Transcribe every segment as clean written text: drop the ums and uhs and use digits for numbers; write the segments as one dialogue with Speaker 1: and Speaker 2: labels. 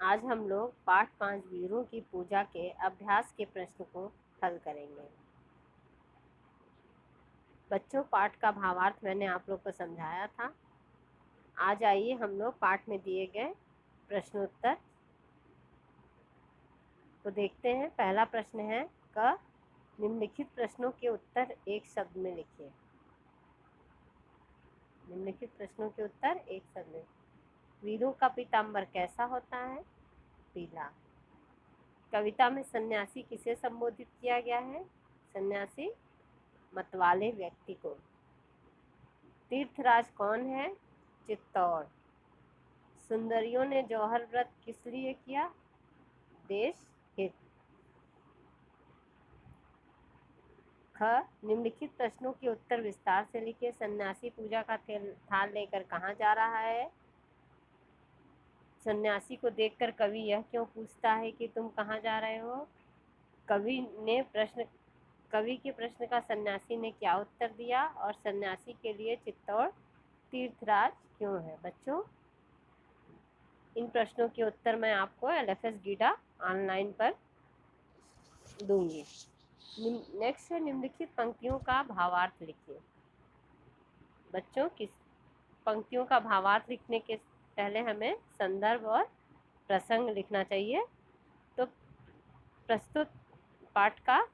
Speaker 1: आज हम लोग पाठ 5 वीरों की पूजा के अभ्यास के प्रश्न को हल करेंगे। बच्चों, पाठ का भावार्थ मैंने आप लोग को समझाया था। आज आइए हम लोग पाठ में दिए गए प्रश्नोत्तर को देखते हैं। पहला प्रश्न है क निम्नलिखित प्रश्नों के उत्तर एक शब्द में लिखिए। निम्नलिखित प्रश्नों के उत्तर एक शब्द में। वीरों का पीताम्बर कैसा होता है? पीला। कविता में सन्यासी किसे संबोधित किया गया है? सन्यासी मतवाले व्यक्ति को। तीर्थराज कौन है? चित्तौड़। सुंदरियों ने जौहर व्रत किस लिए किया? देश हित। ख निम्नलिखित प्रश्नों के उत्तर विस्तार से लिखिए। सन्यासी पूजा का थाल लेकर कहाँ जा रहा है? सन्यासी को देखकर कवि यह क्यों पूछता है कि तुम कहाँ जा रहे हो? कवि के प्रश्न का सन्यासी ने क्या उत्तर दिया? और सन्यासी के लिए चित्तौड़ तीर्थराज क्यों है? बच्चों, इन प्रश्नों के उत्तर मैं आपको LFS गीडा ऑनलाइन पर दूंगी। नेक्स्ट है निम्नलिखित पंक्तियों का भावार्थ लिखिए। बच्चों, किस पंक्तियों का भावार्थ लिखने के पहले हमें संदर्भ और प्रसंग लिखना चाहिए। तो प्रस्तुत पाठ का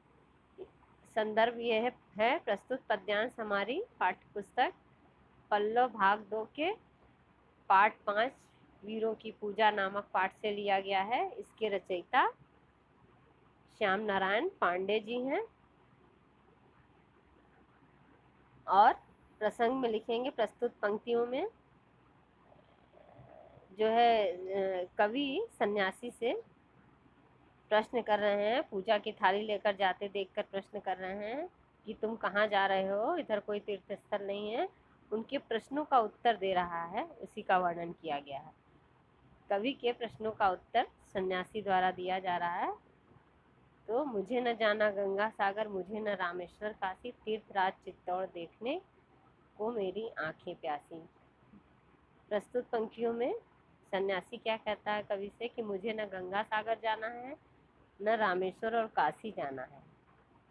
Speaker 1: संदर्भ यह है प्रस्तुत पद्यांश हमारी पाठ्य पुस्तक पल्लव भाग 2 के पाठ 5 वीरों की पूजा नामक पाठ से लिया गया है। इसके रचयिता श्याम नारायण पांडे जी हैं। और प्रसंग में लिखेंगे प्रस्तुत पंक्तियों में जो है कवि सन्यासी से प्रश्न कर रहे हैं। पूजा की थाली लेकर जाते देखकर प्रश्न कर रहे हैं कि तुम कहाँ जा रहे हो? इधर कोई तीर्थ स्थल नहीं है। उनके प्रश्नों का उत्तर दे रहा है, उसी का वर्णन किया गया है। कवि के प्रश्नों का उत्तर सन्यासी द्वारा दिया जा रहा है। तो मुझे न जाना गंगा सागर, मुझे न रामेश्वर काशी, तीर्थराज चित्तौड़ देखने को मेरी आंखें प्यासी। प्रस्तुत पंक्तियों में सन्यासी क्या कहता है कवि से कि मुझे न गंगा सागर जाना है, न रामेश्वर और काशी जाना है।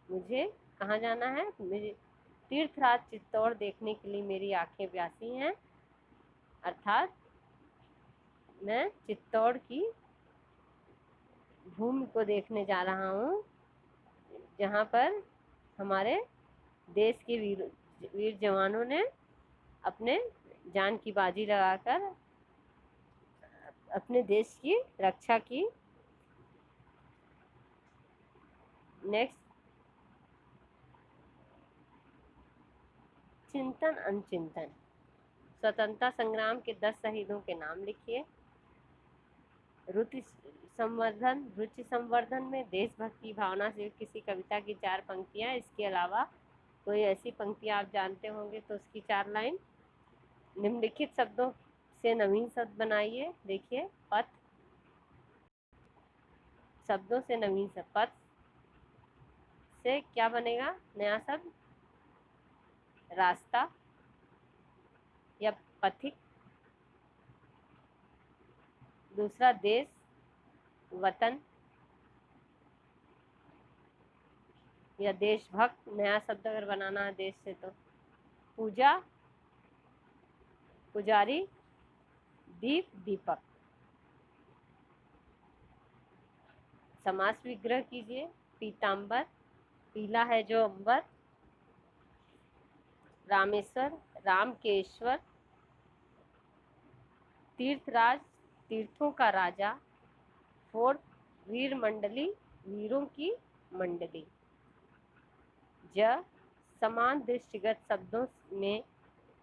Speaker 1: मुझे कहाँ जाना है? मुझे तीर्थराज चित्तौड़ देखने के लिए मेरी आंखें प्यासी हैं। अर्थात मैं चित्तौड़ की भूमि को देखने जा रहा हूँ, जहाँ पर हमारे देश के वीर जवानों ने अपने जान की बाजी लगाकर अपने देश की रक्षा की। नेक्स्ट, चिंतन अनचिंतन। स्वतंत्रता संग्राम के 10 शहीदों के नाम लिखिए। रुचि संवर्धन में देशभक्ति भावना से किसी कविता की 4 पंक्तियां। इसके अलावा कोई ऐसी पंक्तियां आप जानते होंगे तो उसकी 4 लाइन। निम्नलिखित शब्दों से नवीन शब्द बनाइए। देखिए, पथ। शब्दों से नवीन शब्द। पथ से क्या बनेगा नया शब्द? रास्ता या पथिक। दूसरा देश, वतन या देशभक्त। नया शब्द अगर बनाना है देश से तो पूजा, पुजारी, दीप, दीपक। समास विग्रह कीजिए। पीताम्बर, पीला है जो अंबर। रामेश्वर, राम के ईश्वर। तीर्थराज, तीर्थों का राजा। फोर्थ, वीर मंडली, वीरों की मंडली। समान दृष्टिगत शब्दों में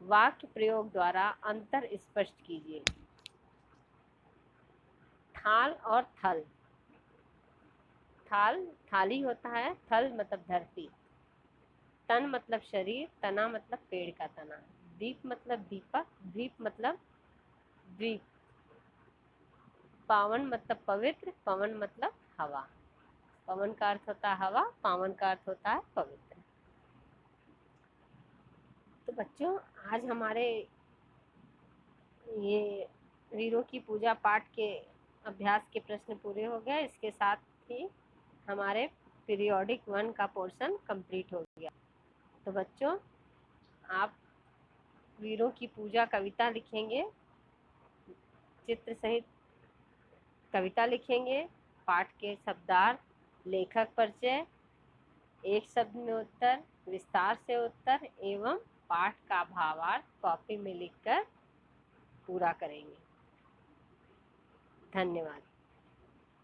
Speaker 1: वाक्य प्रयोग द्वारा अंतर स्पष्ट कीजिए। थाल और थल। थाल थाली होता है, थल मतलब धरती। तन मतलब शरीर, तना मतलब पेड़ का तना। दीप मतलब दीपक, द्वीप मतलब द्वीप। पावन मतलब पवित्र, पवन मतलब हवा। पवन का अर्थ होता है हवा, पावन का अर्थ होता है पवित्र। तो बच्चों, आज हमारे ये वीरों की पूजा पाठ के अभ्यास के प्रश्न पूरे हो गए। इसके साथ ही हमारे पीरियोडिक 1 का पोर्शन कंप्लीट हो गया। तो बच्चों, आप वीरों की पूजा कविता लिखेंगे, चित्र सहित कविता लिखेंगे, पाठ के शब्दार्थ, लेखक परिचय, एक शब्द में उत्तर, विस्तार से उत्तर एवं पाठ का भावार्थ कॉपी में लिखकर पूरा करेंगे। धन्यवाद।